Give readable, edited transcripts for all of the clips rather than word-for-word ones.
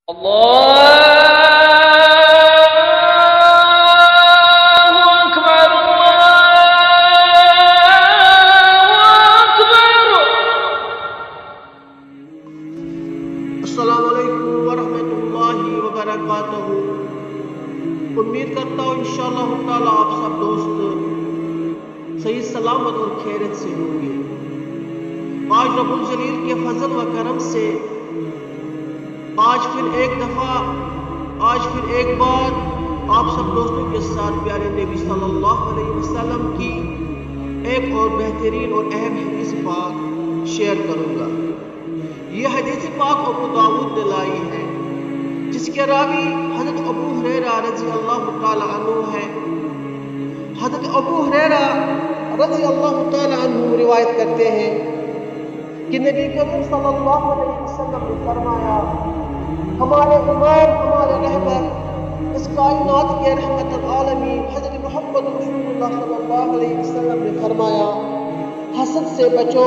الله أكبر السلام علیکم ورحمۃ اللہ وبرکاتہ۔ امید کرتا ہوں انشاءاللہ تعالی آپ سب دوست صحیح سلامت اور خیریت سے ہوں گے۔ آج رب الجلیل کے فضل و کرم سے آج پھر ایک بار آپ سب دوستوں کے ساتھ پیارے نبی صلی اللہ علیہ وسلم کی ایک اور بہترین اور اہم حدیث پاک شیئر کروں گا۔ یہ حدیث پاک ابو داؤد نے لائی ہے، جس کے راوی حضرت ابو ہریرہ رضی اللہ تعالی عنہ ہے۔ حضرت ابو ہریرہ رضی اللہ تعالی عنہ روایت کرتے ہیں کہ نبی کریم صلی اللہ علیہ وسلم نے فرمایا، ہمارے امام، ہمارے رہبر، اس کائنات کے رحمت العالمین حضرت محمد رسول اللہ صلی اللہ علیہ وسلم نے فرمایا، حسد سے بچو،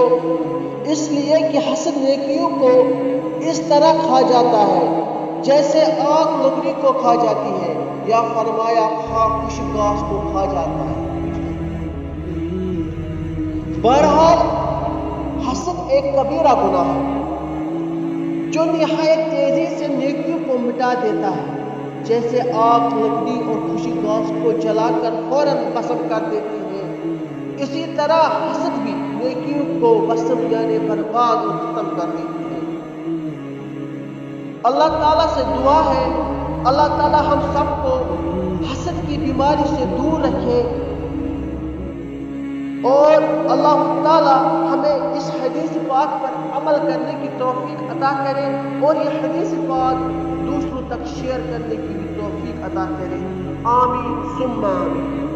اس لیے کہ حسد نیکیوں کو اس طرح کھا جاتا ہے جیسے آگ لکڑی کو کھا جاتی ہے، یا فرمایا خاک خشک گھاس کو کھا جاتا ہے۔ بہرحال حسد ایک کبیرہ گناہ ہے جو نہایت تیزی سے نیکیوں کو مٹا دیتا ہے، جیسے آگ لکڑی اور خشک گھاس کو جلا کر فوراً بسم کر دیتی ہے، اسی طرح حسد بھی نیکیوں کو بسم یعنی برباد اور ختم کر دیتی ہے۔ اللہ تعالیٰ سے دعا ہے اللہ تعالیٰ ہم سب کو حسد کی بیماری سے دور رکھے، اور اللہ تعالیٰ ہمیں اس حدیث پاک پر عمل کرنے کی توفیق عطا کرے، اور یہ حدیث پاک دوسروں تک شیئر کرنے کی بھی توفیق عطا کرے۔ آمین ثم آمین۔